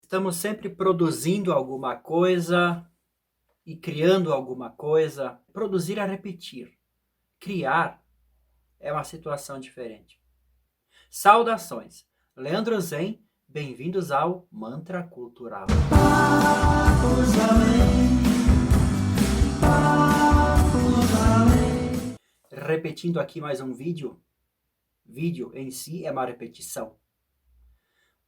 Estamos sempre produzindo alguma coisa e criando alguma coisa. Produzir é repetir. Criar é uma situação diferente. Saudações. Leandro Zen, bem-vindos ao Mantra Cultural. Repetindo aqui mais um vídeo. Vídeo em si é uma repetição.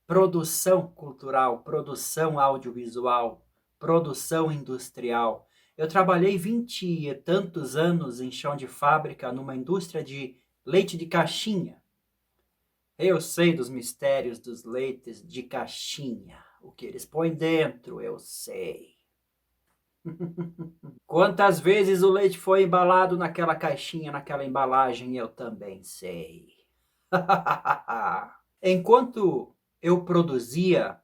Produção cultural, produção audiovisual, produção industrial. Eu trabalhei 20 e tantos anos em chão de fábrica numa indústria de leite de caixinha. Eu sei dos mistérios dos leites de caixinha. O que eles põem dentro, eu sei. Quantas vezes o leite foi embalado naquela caixinha, naquela embalagem, eu também sei. Enquanto eu produzia,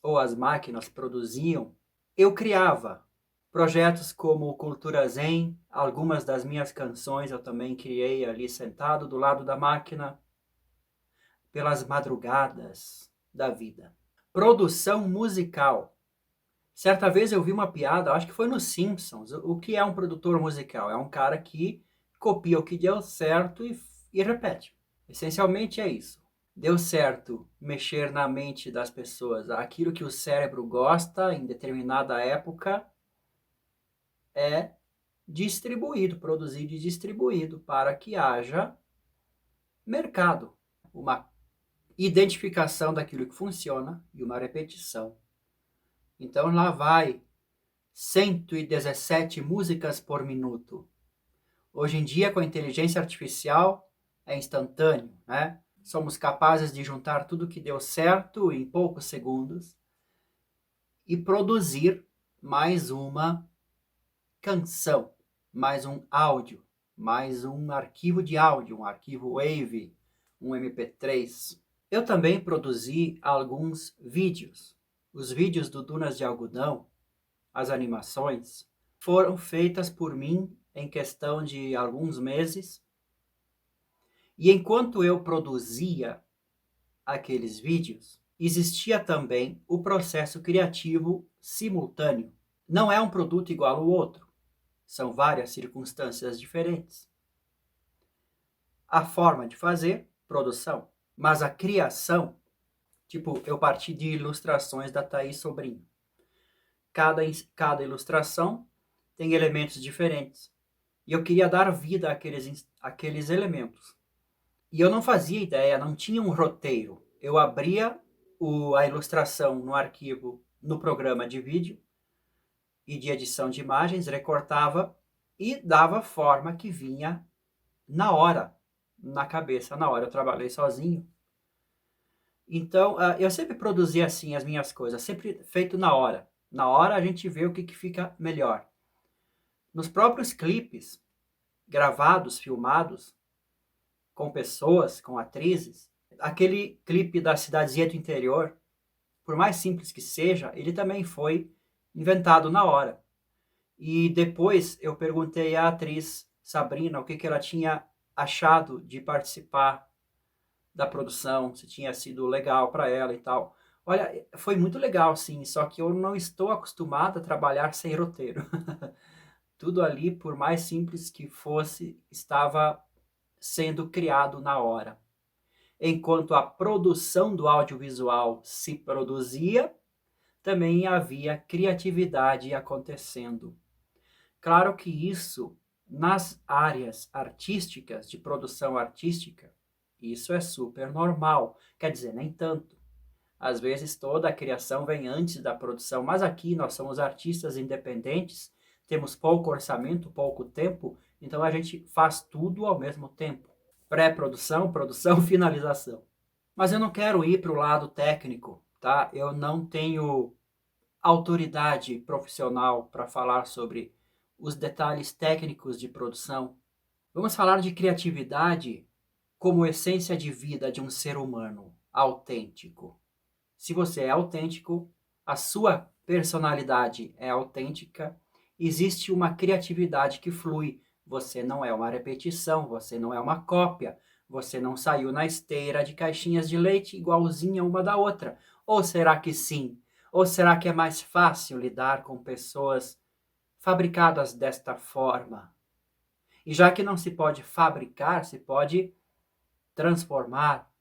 ou as máquinas produziam, eu criava projetos como Cultura Zen. Algumas das minhas canções eu também criei ali sentado do lado da máquina, pelas madrugadas da vida. Produção musical. Certa vez eu vi uma piada, acho que foi nos Simpsons. O que é um produtor musical? É um cara que copia o que deu certo e repete. Essencialmente é isso. Deu certo mexer na mente das pessoas. Aquilo que o cérebro gosta em determinada época é distribuído, produzido e distribuído para que haja mercado. Uma identificação daquilo que funciona e uma repetição. Então lá vai 117 músicas por minuto. Hoje em dia, com a inteligência artificial, é instantâneo, né? Somos capazes de juntar tudo que deu certo em poucos segundos e produzir mais uma canção, mais um áudio, mais um arquivo de áudio, um arquivo WAV, um MP3. Eu também produzi alguns vídeos. Os vídeos do Dunas de Algodão, as animações, foram feitas por mim em questão de alguns meses. E enquanto eu produzia aqueles vídeos, existia também o processo criativo simultâneo. Não é um produto igual ao outro. São várias circunstâncias diferentes. A forma de fazer, produção. Mas a criação, tipo, eu parti de ilustrações da Thaís Sobrinho. Cada ilustração tem elementos diferentes. E eu queria dar vida àqueles elementos. E eu não fazia ideia, não tinha um roteiro. Eu abria a ilustração no arquivo, no programa de vídeo e de edição de imagens, recortava e dava forma que vinha na hora, na cabeça, na hora. Eu trabalhei sozinho. Então, eu sempre produzia assim as minhas coisas, sempre feito na hora. Na hora a gente vê o que fica melhor. Nos próprios clipes, gravados, filmados, com pessoas, com atrizes, aquele clipe da cidadezinha do interior, por mais simples que seja, ele também foi inventado na hora. E depois eu perguntei à atriz Sabrina o que ela tinha achado de participar da produção, se tinha sido legal para ela e tal. Olha, foi muito legal, sim, só que eu não estou acostumado a trabalhar sem roteiro. Tudo ali, por mais simples que fosse, estava sendo criado na hora. Enquanto a produção do audiovisual se produzia, também havia criatividade acontecendo. Claro que isso, nas áreas artísticas, de produção artística, isso é super normal. Quer dizer, nem tanto. Às vezes toda a criação vem antes da produção, mas aqui nós somos artistas independentes, temos pouco orçamento, pouco tempo, então a gente faz tudo ao mesmo tempo. Pré-produção, produção, finalização. Mas eu não quero ir para o lado técnico, tá? Eu não tenho autoridade profissional para falar sobre os detalhes técnicos de produção. Vamos falar de criatividade como essência de vida de um ser humano autêntico. Se você é autêntico, a sua personalidade é autêntica, existe uma criatividade que flui. Você não é uma repetição, você não é uma cópia, você não saiu na esteira de caixinhas de leite igualzinha uma da outra. Ou será que sim? Ou será que é mais fácil lidar com pessoas fabricadas desta forma? E já que não se pode fabricar, se pode transformar,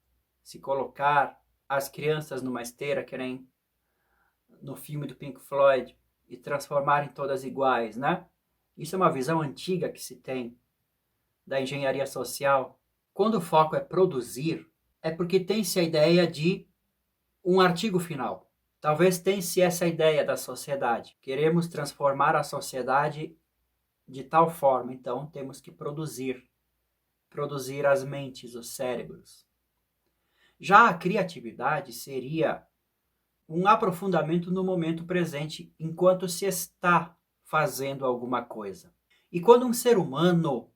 se colocar as crianças numa esteira, que nem no filme do Pink Floyd, e transformarem todas iguais, né? Isso é uma visão antiga que se tem da engenharia social. Quando o foco é produzir, é porque tem-se a ideia de um artigo final. Talvez tenha-se essa ideia da sociedade. Queremos transformar a sociedade de tal forma, então temos que produzir as mentes, os cérebros. Já a criatividade seria um aprofundamento no momento presente, enquanto se está fazendo alguma coisa. E quando um ser humano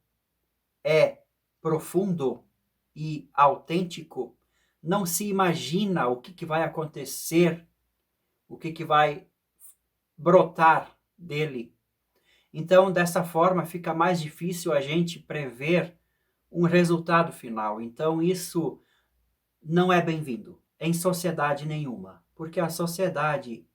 é profundo e autêntico, não se imagina o que vai acontecer, o que vai brotar dele. Então, dessa forma, fica mais difícil a gente prever um resultado final. Então, isso não é bem-vindo em sociedade nenhuma, porque a sociedade,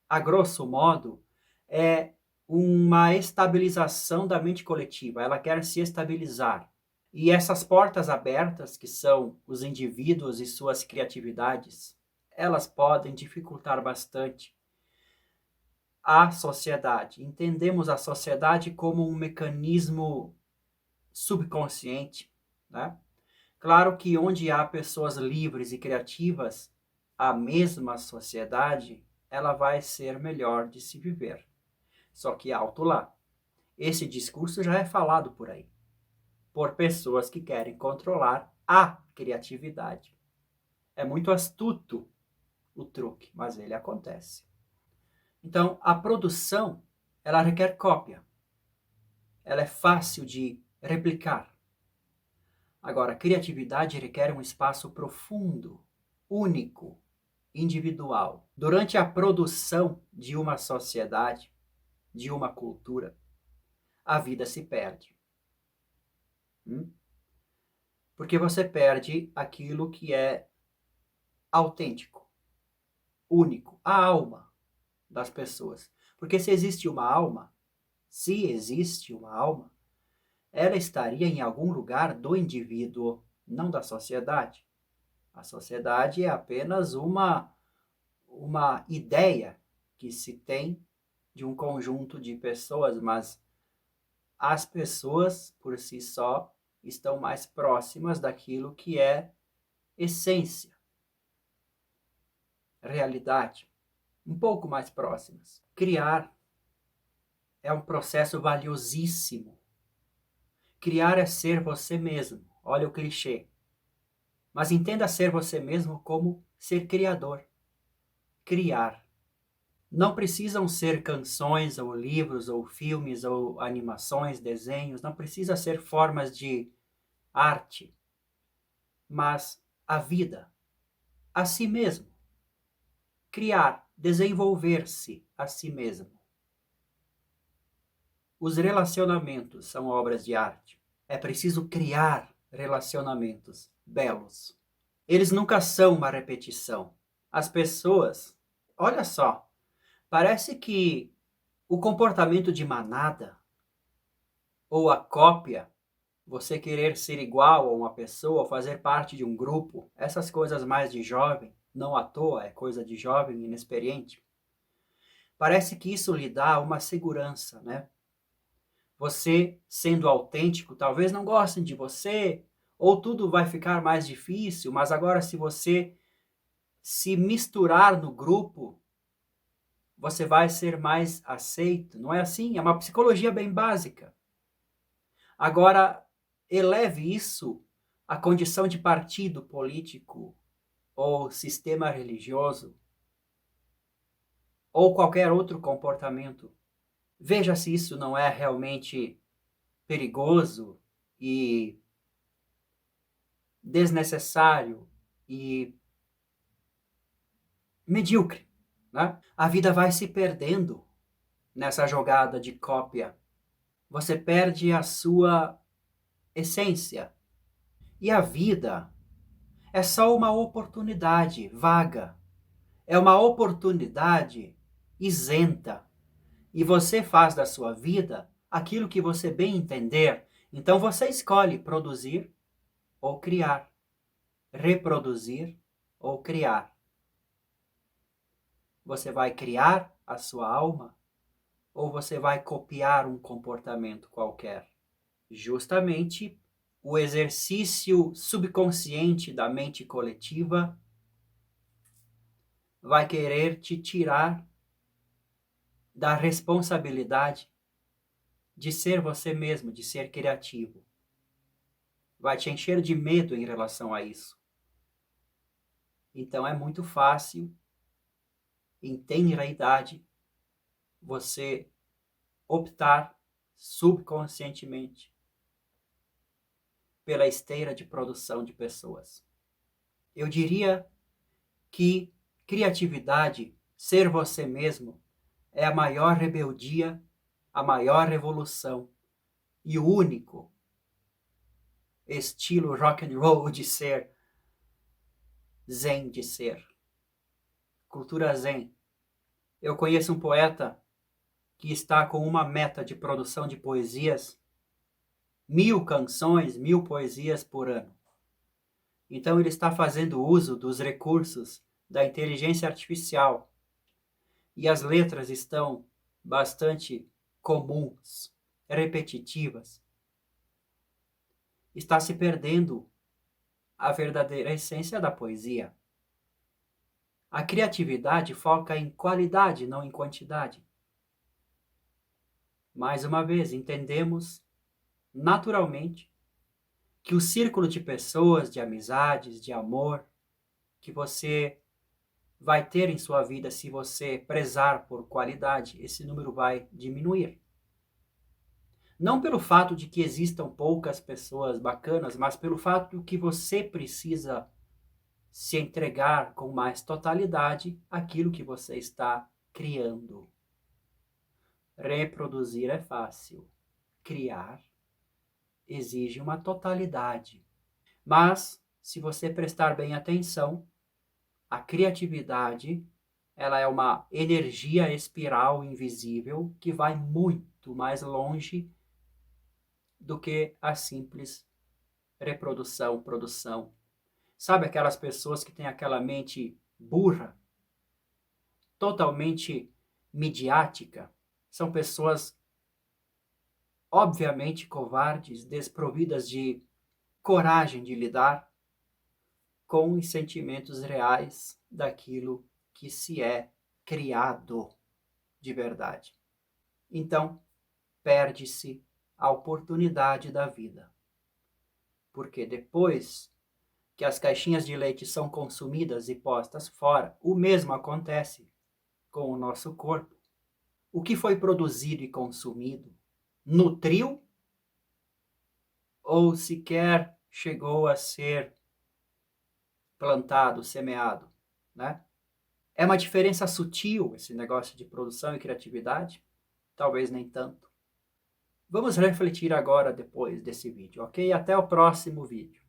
a grosso modo, é uma estabilização da mente coletiva. Ela quer se estabilizar. E essas portas abertas, que são os indivíduos e suas criatividades, elas podem dificultar bastante a sociedade. Entendemos a sociedade como um mecanismo subconsciente, né? Claro que onde há pessoas livres e criativas, a mesma sociedade, ela vai ser melhor de se viver. Só que alto lá. Esse discurso já é falado por aí, por pessoas que querem controlar a criatividade. É muito astuto o truque, mas ele acontece. Então, a produção, ela requer cópia. Ela é fácil de replicar. Agora, a criatividade requer um espaço profundo, único, individual. Durante a produção de uma sociedade, de uma cultura, a vida se perde. Porque você perde aquilo que é autêntico, único, a alma das pessoas. Porque se existe uma alma, ela estaria em algum lugar do indivíduo, não da sociedade. A sociedade é apenas uma ideia que se tem de um conjunto de pessoas, mas as pessoas, por si só, estão mais próximas daquilo que é essência, realidade, um pouco mais próximas. Criar é um processo valiosíssimo. Criar é ser você mesmo. Olha o clichê. Mas entenda ser você mesmo como ser criador. Criar. Não precisam ser canções, ou livros, ou filmes, ou animações, desenhos. Não precisa ser formas de arte. Mas a vida. A si mesmo. Criar. Desenvolver-se a si mesmo. Os relacionamentos são obras de arte. É preciso criar relacionamentos belos. Eles nunca são uma repetição. As pessoas, olha só, parece que o comportamento de manada ou a cópia, você querer ser igual a uma pessoa, fazer parte de um grupo, essas coisas mais de jovem, não à toa, é coisa de jovem inexperiente. Parece que isso lhe dá uma segurança, né? Você, sendo autêntico, talvez não gostem de você, ou tudo vai ficar mais difícil, mas agora se você se misturar no grupo, você vai ser mais aceito. Não é assim? É uma psicologia bem básica. Agora, eleve isso à condição de partido político, ou sistema religioso, ou qualquer outro comportamento. Veja se isso não é realmente perigoso e desnecessário e medíocre, né? A vida vai se perdendo nessa jogada de cópia. Você perde a sua essência. E a vida é só uma oportunidade vaga É uma oportunidade isenta. E você faz da sua vida aquilo que você bem entender. Então você escolhe produzir ou criar, reproduzir ou criar. Você vai criar a sua alma ou você vai copiar um comportamento qualquer? Justamente o exercício subconsciente da mente coletiva vai querer te tirar da responsabilidade de ser você mesmo, de ser criativo. Vai te encher de medo em relação a isso. Então é muito fácil, em tenra idade, você optar subconscientemente pela esteira de produção de pessoas. Eu diria que criatividade, ser você mesmo, é a maior rebeldia, a maior revolução e o único estilo rock and roll de ser, zen de ser, cultura zen. Eu conheço um poeta que está com uma meta de produção de poesias, 1000 canções, 1000 poesias por ano. Então ele está fazendo uso dos recursos da inteligência artificial e as letras estão bastante comuns, repetitivas. Está se perdendo a verdadeira essência da poesia. A criatividade foca em qualidade, não em quantidade. Mais uma vez, entendemos naturalmente que o círculo de pessoas, de amizades, de amor, que você vai ter em sua vida se você prezar por qualidade, esse número vai diminuir. Não pelo fato de que existam poucas pessoas bacanas, mas pelo fato de que você precisa se entregar com mais totalidade àquilo que você está criando. Reproduzir é fácil. Criar exige uma totalidade. Mas, se você prestar bem atenção, a criatividade, ela é uma energia espiral invisível que vai muito mais longe do que a simples reprodução, produção. Sabe aquelas pessoas que têm aquela mente burra, totalmente midiática? São pessoas, obviamente, covardes, desprovidas de coragem de lidar com os sentimentos reais daquilo que se é criado de verdade. Então, perde-se a oportunidade da vida. Porque depois que as caixinhas de leite são consumidas e postas fora, o mesmo acontece com o nosso corpo. O que foi produzido e consumido nutriu ou sequer chegou a ser plantado, semeado, né? É uma diferença sutil esse negócio de produção e criatividade? Talvez nem tanto. Vamos refletir agora depois desse vídeo, ok? Até o próximo vídeo.